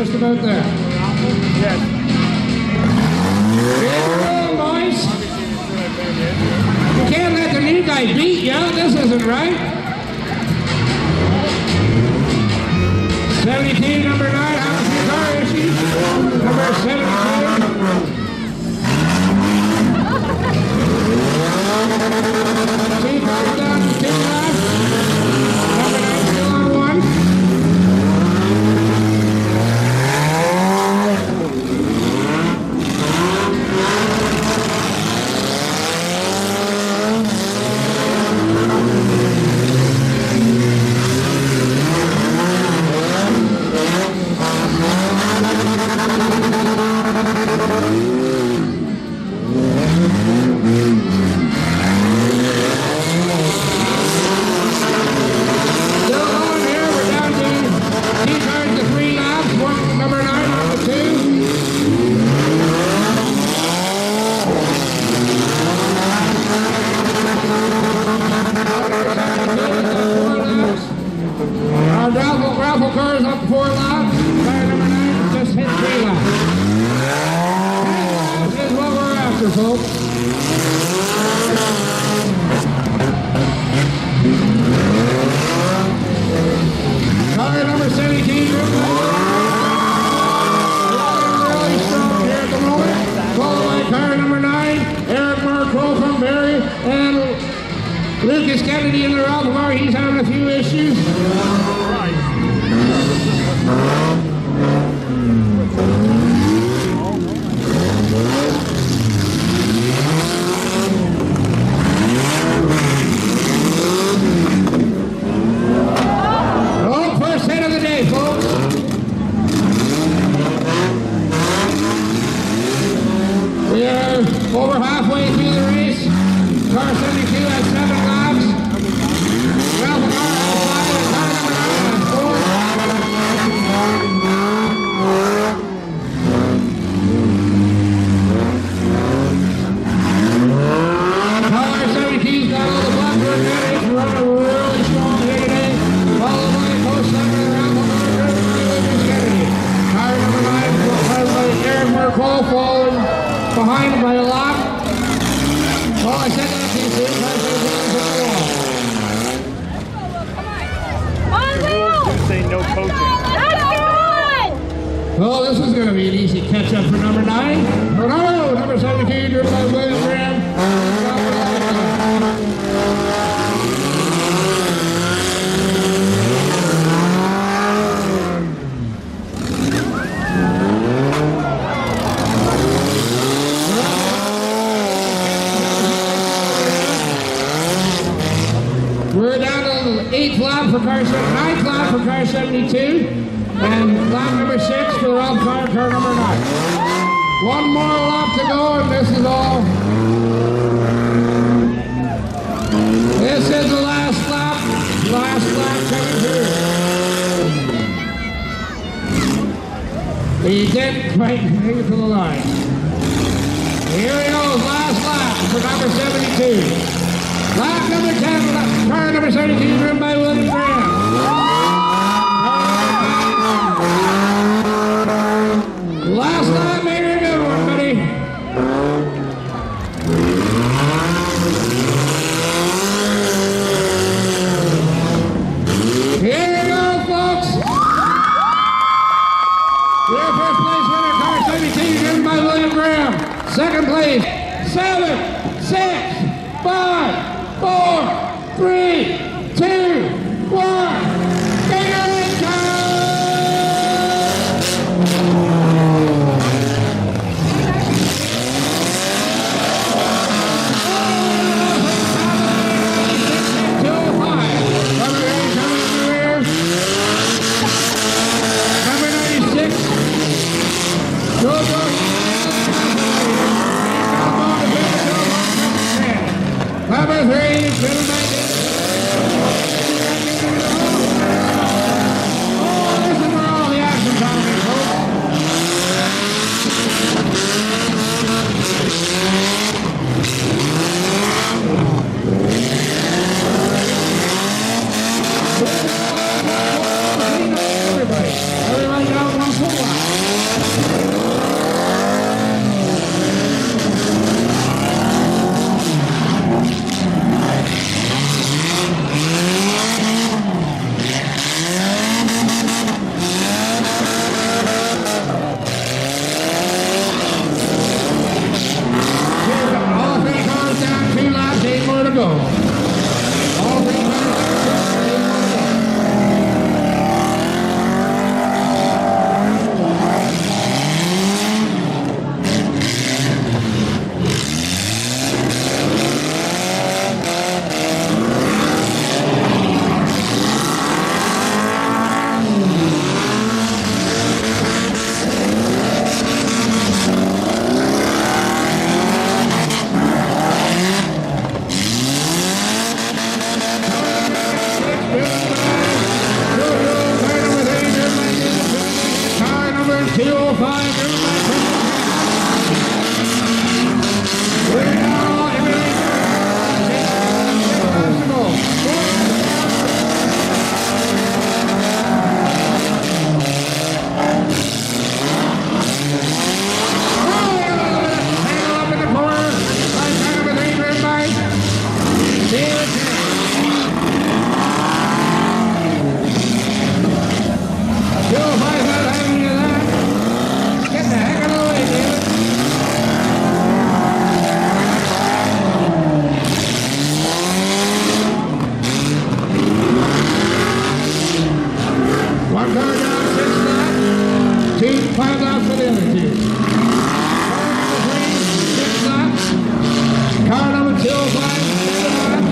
just about there. Yes. Here, boys. You can't let the new guy beat you. This isn't right. 72, number 9, out of the car issues. Number 72. Two cars down to 2 left. Number 9 still on 1. Raffle cars up 4 laps. Car number 9 just hit 3 laps. 3 laps is what we're after, folks. Car number 17, really strong here at the moment. Followed by car number 9, Eric Marco from Barrie, and Lucas Kennedy in the raffle car. He's having a few issues. First hit of the day, folks. We are over halfway through the race. Car 72 at 7 laps. Raffle car at 5 and car number 9 at 4. Car 72's got all the Blackbird advantage. Running really strong here today. Followed by post number of the raffle car driven by Lucas Kennedy. Car number 9 followed by Eric Marco, followed behind by alot. Well, I said that too soon. I said The rules say no coaching. well, this is going to be an easy catch-up for number 9. Oh, no, number 17, driven by William Graham. We're down to the 8th lap for car 9th lap for car 72, and lap number 6 for the round car number 9. One more lap to go, and this is all. This is the last lap coming through. He didn't quite make it to the line. Here he goes, last lap for number 72. Lap number 10, car number 72, driven by William Graham. Last lap made it a good one, buddy. Here we go, folks. Your first place winner, car 72, driven by William Graham. Second place, 7, 6, 5, 4, 3, 2, 1. Gatorade time! Number 96. Number 3, driven by number 205, driven by we're now everything possible. One car down, 6 laps. 2 5 laps for the other 2. Car number 3, 6 laps. Car number 205, 7 laps.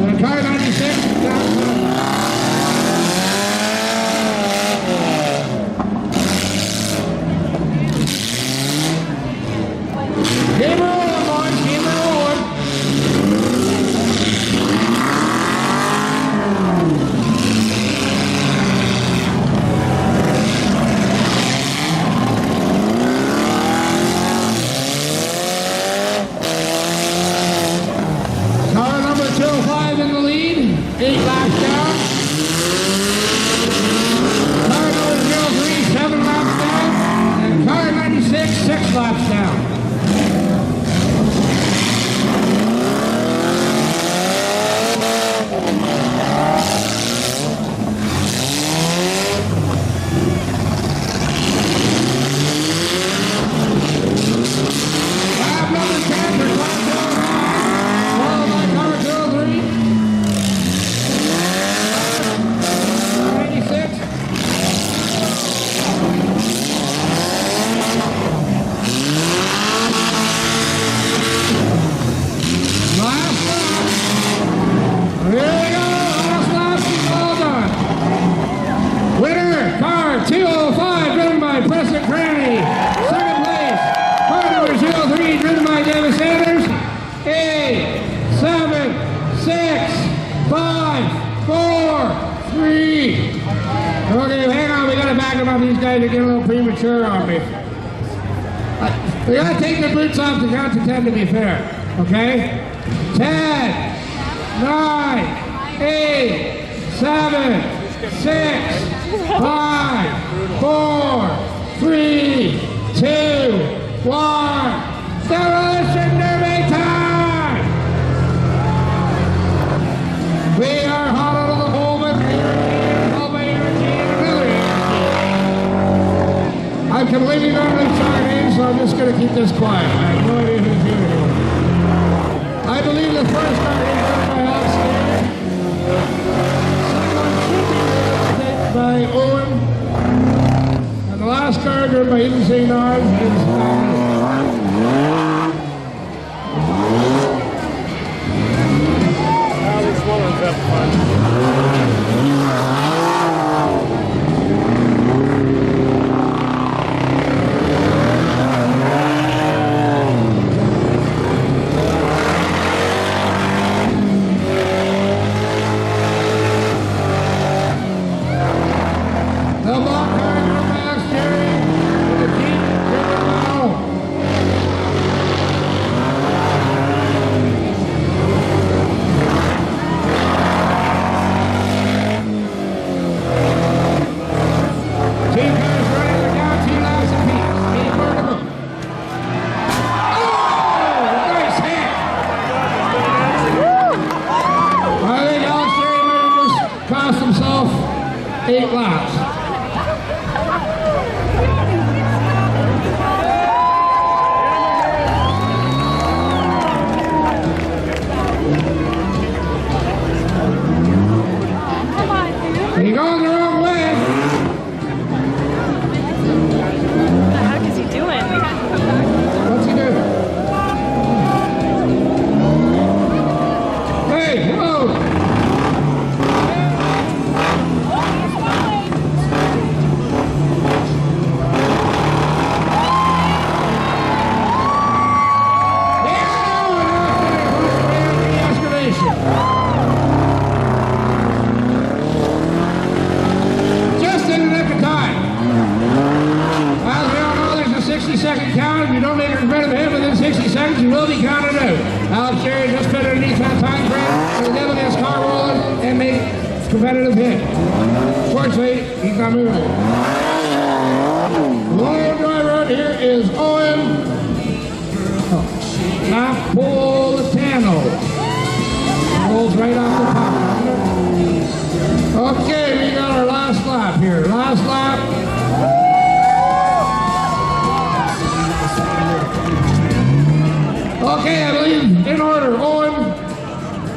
And car 96, down 7 laps. Keep rolling, boys. Keep rolling. Car number 205 in the lead, 8 laps down. Car number 03, 7 laps down. And car 96, 6 laps down. Lap number 10 for car 205, followed by car 203. 96. Last lap. Here we go. Last lap is all done. Winner, car 205, driven by Preston Cranny. Second place, car number 203, driven by David Sanders. 8, 7, 6, 5, 4, 3. Okay, hang on. We gotta back them up. These guys are getting a little premature on me. We gotta take the boots off to count to 10 to be fair. Okay? 10, 9, 8, 7, 6, 5, 4, 3, 2, 1. Demolition derby time! We are hot out of the hole with energy and another energy. I'm completely normally sardines, so I'm just going to keep this quiet. I have no idea who's here anymore. I believe the first car is done by Austin. Second by Owen. And the last car driven by Eden St. Arms is These one ones have fun. the block car driven by Jerry. And the Jeep driven by Owen. 60-second count. If you don't make a competitive hit within 60 seconds, you will be counted out. Alex Jerry just fit underneath that time frame. He'll get his car rolling and make competitive hit. Fortunately, he's not moving. The lone driver out here is Owen Napolitano. Rolls right off the top. Okay, we got our last lap here. Last lap. Okay, I believe in order. Owen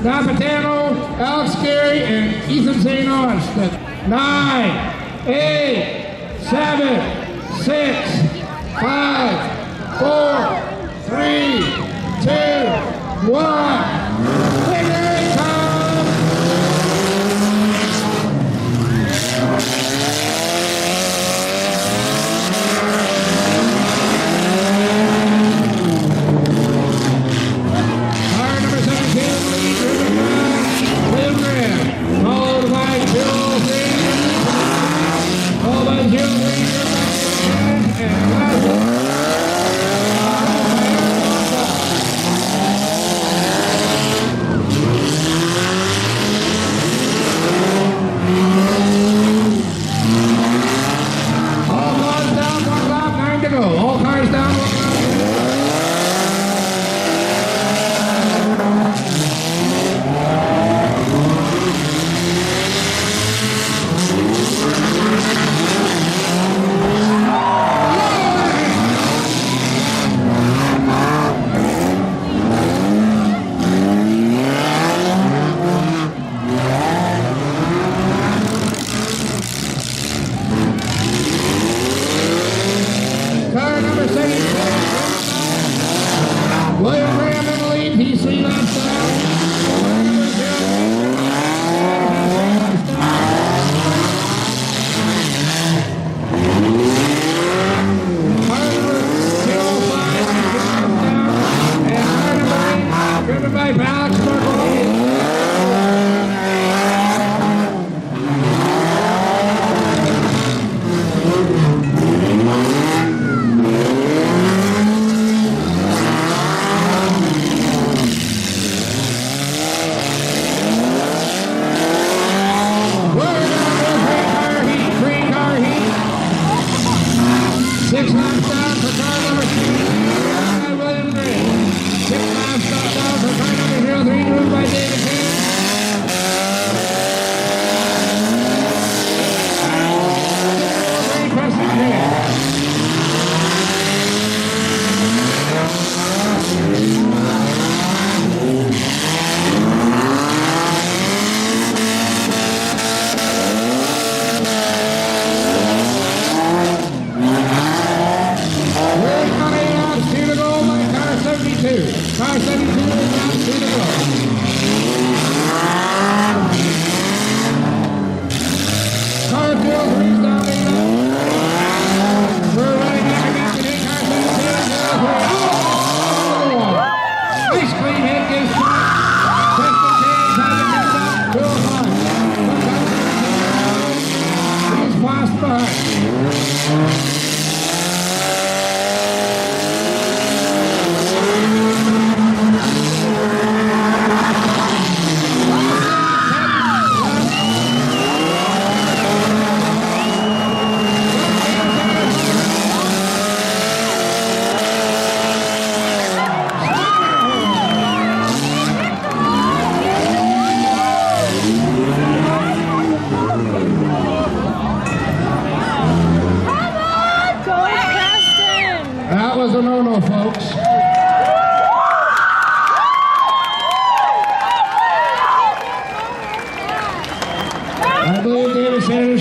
Napolitano, Alex Gary, and Ethan St. Onge. 9, 8, 7, 6, 5, 4, 3, 2, 1.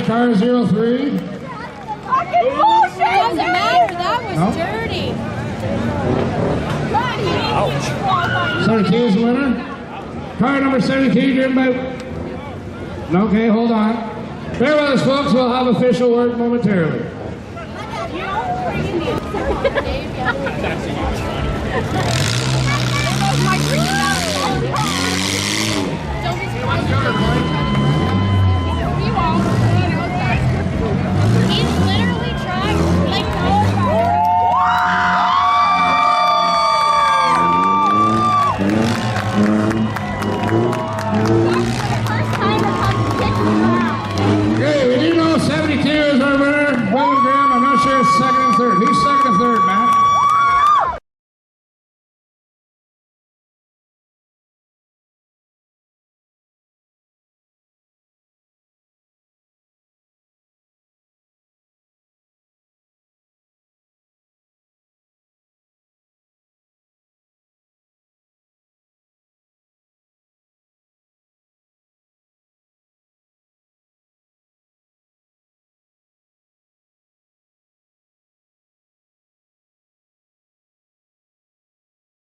car 03. Fucking bullshit! Doesn't matter, that was dirty. Ouch. 72 is the winner. Car number 72 driven by... Okay, hold on. Bear with us, folks. We'll have official word momentarily. You know,